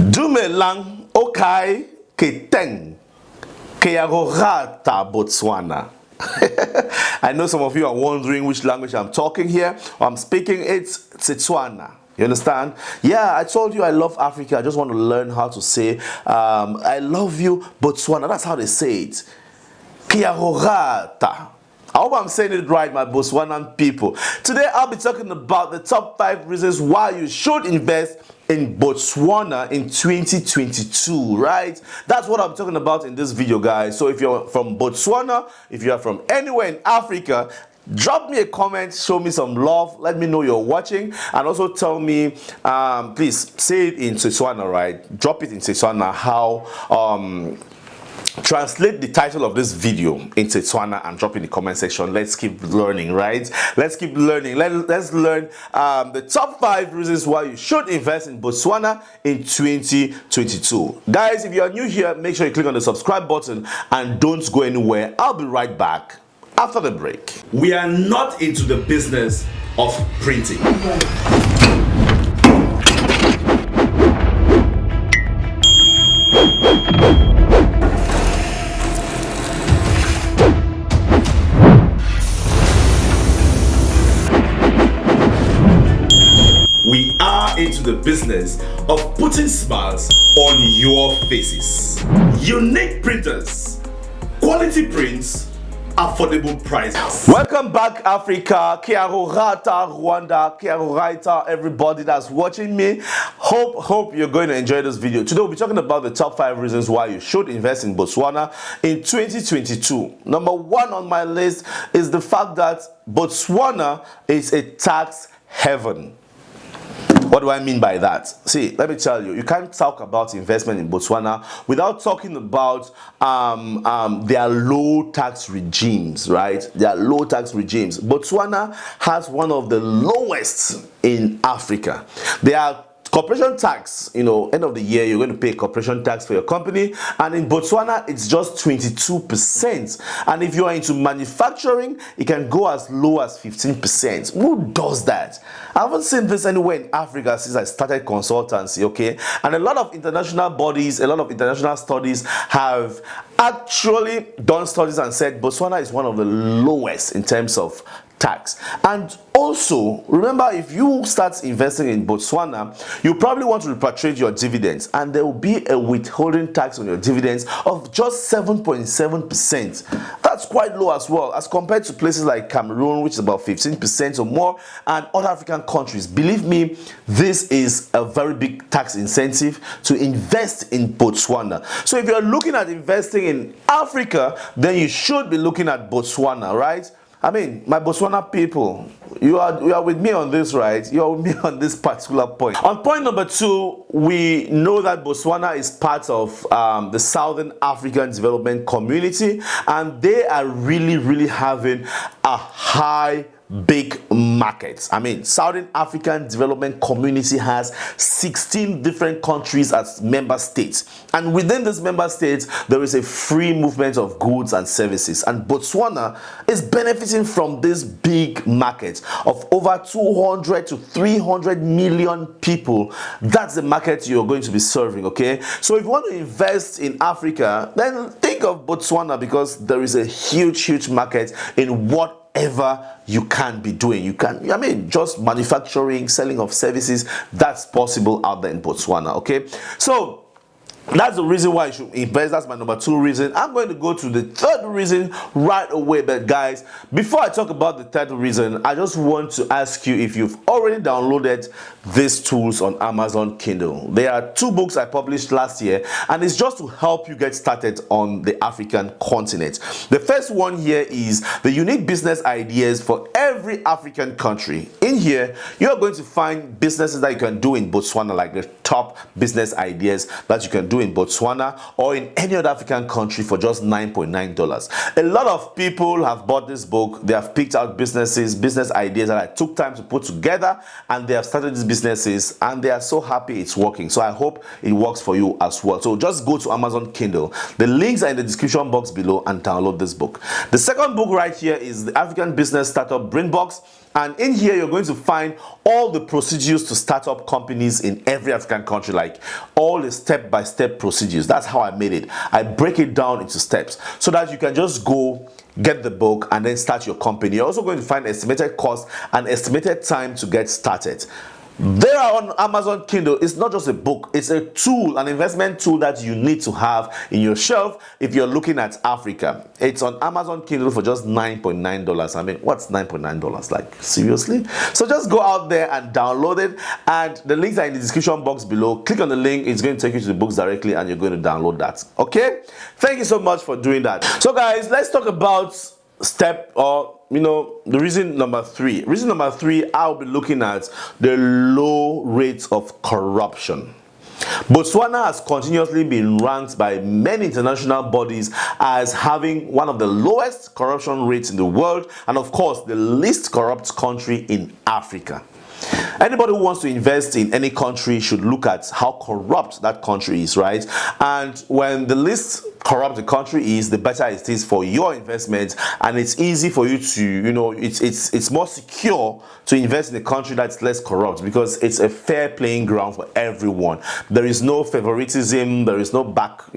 Dumelang okai keteng kearorata Botswana. I know some of you are wondering which language I'm talking here. I'm speaking, it's Setswana. You understand? Yeah, I told you I love Africa. I just want to learn how to say I love you, Botswana. That's how they say it. Kearorata. I hope I'm saying it right, my Botswanan people. Today, I'll be talking about the top 5 reasons why you should invest in Botswana in 2022, right? That's what I'm talking about in this video, guys. So if you're from Botswana, if you are from anywhere in Africa, drop me a comment, show me some love, let me know you're watching, and also tell me, please say it in Setswana, right? Drop it in Setswana, how translate the title of this video in Botswana and drop in the comment section. Let's keep learning, right? Let's keep learning. Let's learn the top 5 reasons why you should invest in Botswana in 2022. Guys, if you are new here, make sure you click on the subscribe button and don't go anywhere. I'll be right back after the break. We are not into the business of printing. We are into the business of putting smiles on your faces. Unique printers, quality prints, affordable prices. Welcome back, Africa. Kearorata, Rwanda. Kearorata, everybody that's watching me. Hope you're going to enjoy this video. Today we'll be talking about the top 5 reasons why you should invest in Botswana in 2022. Number 1 on my list is the fact that Botswana is a tax heaven. What do I mean by that? See, let me tell you, you can't talk about investment in Botswana without talking about their low tax regimes, right? Their low tax regimes. Botswana has one of the lowest in Africa. They are corporation tax, you know, end of the year, you're going to pay corporation tax for your company. And in Botswana, it's just 22%. And if you are into manufacturing, it can go as low as 15%. Who does that? I haven't seen this anywhere in Africa since I started consultancy, okay? And a lot of international bodies, a lot of international studies have actually done studies and said Botswana is one of the lowest in terms of tax. And also, remember, if you start investing in Botswana, you probably want to repatriate your dividends, and there will be a withholding tax on your dividends of just 7.7%. That's quite low as well, as compared to places like Cameroon, which is about 15% or more, and other African countries. Believe me, this is a very big tax incentive to invest in Botswana. So if you're looking at investing in Africa, then you should be looking at Botswana, right? I mean, my Botswana people, you are with me on this, right? You are with me on this particular point. On point number 2, we know that Botswana is part of the Southern African Development Community, and they are really having a high big markets. I mean, Southern African Development Community has 16 different countries as member states, and within these member states there is a free movement of goods and services, and Botswana is benefiting from this big market of over 200 to 300 million people. That's the market you're going to be serving, okay? So if you want to invest in Africa, then think of Botswana, because there is a huge market in whatever you can be doing. You can, I mean, just manufacturing, selling of services, that's possible out there in Botswana, okay? So that's the reason why you should invest. That's my number 2 reason. I'm going to go to the 3rd reason right away. But guys, before I talk about the 3rd reason, I just want to ask you if you've already downloaded these tools on Amazon Kindle. There are 2 books I published last year, and it's just to help you get started on the African continent. The first one here is the unique business ideas for every African country. In here, you're going to find businesses that you can do in Botswana, like the top business ideas that you can do in Botswana or in any other African country for just $9.9. A lot of people have bought this book. They have picked out business ideas that I took time to put together, and they have started these businesses, and they are so happy it's working. So I hope it works for you as well. So just go to Amazon Kindle. The links are in the description box below, and download this book. The second book right here is the African Business Startup BRAINBOX. And in here, you're going to find all the procedures to start up companies in every African country, like all the step-by-step procedures. That's how I made it. I break it down into steps so that you can just go get the book and then start your company. You're also going to find estimated cost and estimated time to get started. There are on Amazon Kindle. It's not just a book, it's a tool, an investment tool that you need to have in your shelf if you're looking at Africa. It's on Amazon Kindle for just $9.9. I mean, what's $9.9? Like, seriously? So just go out there and download it, and the links are in the description box below. Click on the link, it's going to take you to the books directly, and you're going to download that. Okay? Thank you so much for doing that. So guys, let's talk about the reason number three. Reason number three, I'll be looking at the low rates of corruption. Botswana has continuously been ranked by many international bodies as having one of the lowest corruption rates in the world, and of course the least corrupt country in Africa. Anybody who wants to invest in any country should look at how corrupt that country is, right? And when the least corrupt the country is, the better it is for your investment, and it's easy for you to, it's more secure to invest in a country that's less corrupt because it's a fair playing ground for everyone. There is no favoritism, there is no back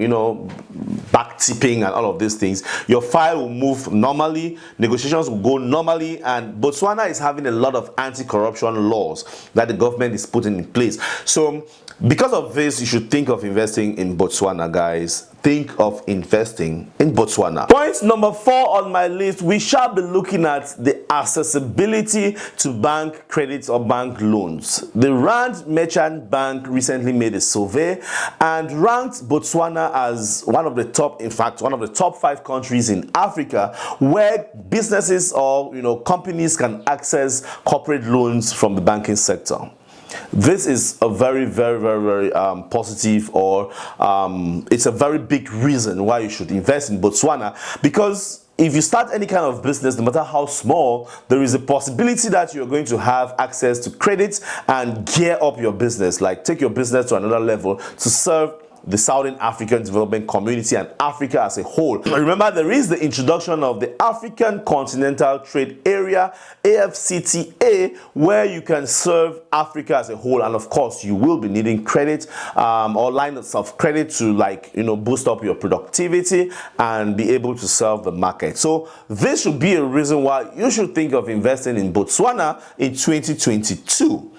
tipping and all of these things. Your file will move normally, negotiations will go normally, and Botswana is having a lot of anti-corruption laws that the government is putting in place. So because of this, you should think of investing in Botswana, guys. Think of investing in Botswana. Point number 4 on my list, we shall be looking at the accessibility to bank credits or bank loans. The Rand Merchant Bank recently made a survey and ranked Botswana as one of the top, in fact, one of the top 5 countries in Africa where businesses or companies can access corporate loans from the banking sector. This is a very positive, or it's a very big reason why you should invest in Botswana, because if you start any kind of business, no matter how small, there is a possibility that you're going to have access to credit and gear up your business, like take your business to another level to serve the Southern African Development Community and Africa as a whole. Remember, there is the introduction of the African Continental Trade Area, AFCTA, where you can serve Africa as a whole, and of course you will be needing credit or lines of credit to boost up your productivity and be able to serve the market. So this should be a reason why you should think of investing in Botswana in 2022.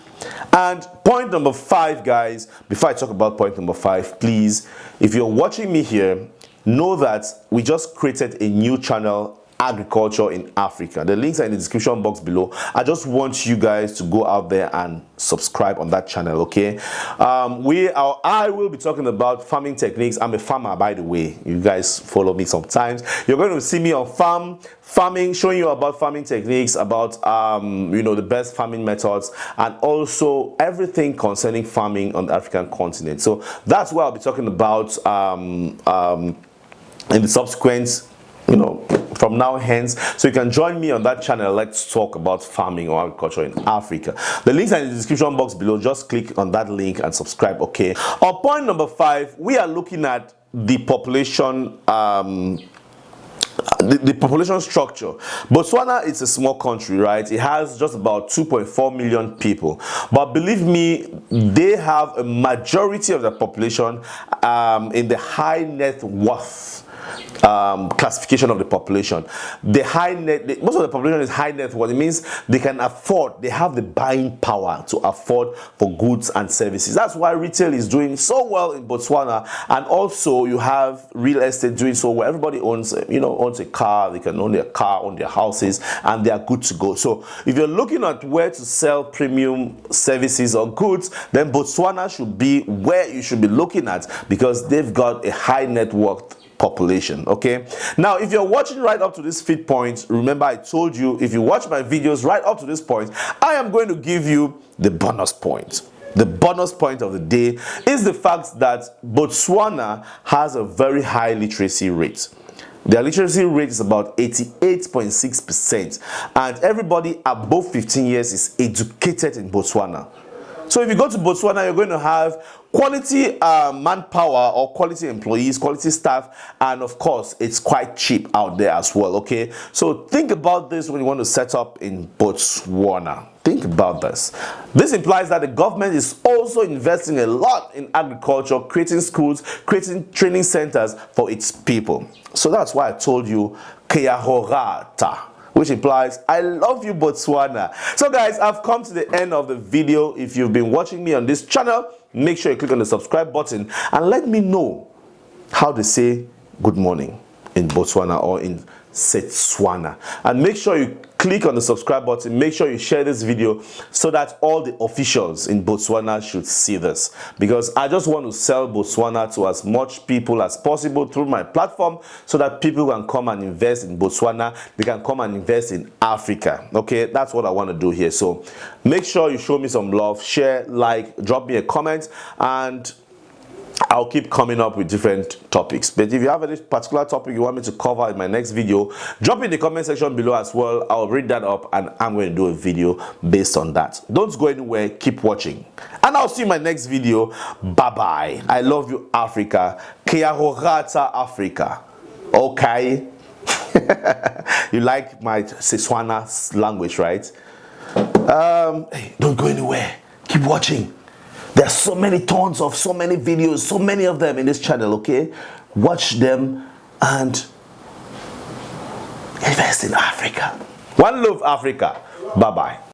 And point number 5, guys, before I talk about point number 5, please, if you're watching me here, know that we just created a new channel, Agriculture in Africa. The links are in the description box below. I just want you guys to go out there and subscribe on that channel, okay? I will be talking about farming techniques. I'm a farmer, by the way. You guys follow me sometimes. You're going to see me on farming, showing you about farming techniques, about the best farming methods, and also everything concerning farming on the African continent. So that's what I'll be talking about in the subsequent from now hence. So you can join me on that channel. Let's talk about farming or agriculture in Africa. The links are in the description box below. Just click on that link and subscribe, okay? On point number 5, we are looking at the population the population structure. Botswana is a small country, right? It has just about 2.4 million people, but believe me, they have a majority of the population in the high net worth classification of the population. Most of the population is high net worth. It means they can afford, they have the buying power to afford for goods and services. That's why retail is doing so well in Botswana, and also you have real estate doing so well. Everybody owns a car. They can own their car, own their houses, and they are good to go. So if you're looking at where to sell premium services or goods, then Botswana should be where you should be looking at, because they've got a high net worth population. Okay, now if you're watching right up to this feed point, remember I told you, if you watch my videos right up to this point, I am going to give you the bonus point. The bonus point of the day is the fact that Botswana has a very high literacy rate. Their literacy rate is about 88.6%, and everybody above 15 years is educated in Botswana. So if you go to Botswana, you're going to have quality manpower or quality employees, quality staff, and of course, it's quite cheap out there as well, okay? So think about this when you want to set up in Botswana. Think about this. This implies that the government is also investing a lot in agriculture, creating schools, creating training centers for its people. So that's why I told you, Kea Horata, which implies I love you, Botswana. So guys, I've come to the end of the video. If you've been watching me on this channel, make sure you click on the subscribe button and let me know how they say good morning in Botswana or in Setswana. And make sure you click on the subscribe button. Make sure you share this video so that all the officials in Botswana should see this, because I just want to sell Botswana to as much people as possible through my platform so that people can come and invest in Botswana. They can come and invest in Africa. Okay, that's what I want to do here. So make sure you show me some love, share, like, drop me a comment, and I'll keep coming up with different topics. But if you have any particular topic you want me to cover in my next video, drop in the comment section below as well. I'll read that up and I'm going to do a video based on that. Don't go anywhere, keep watching, and I'll see you in my next video. Bye bye. I love you, Africa. Kea Horata, Africa. Okay. You like my Setswana language, right? Hey, don't go anywhere, keep watching. There's so many tons of so many videos, so many of them in this channel, okay? Watch them and invest in Africa. One love, Africa. Bye-bye.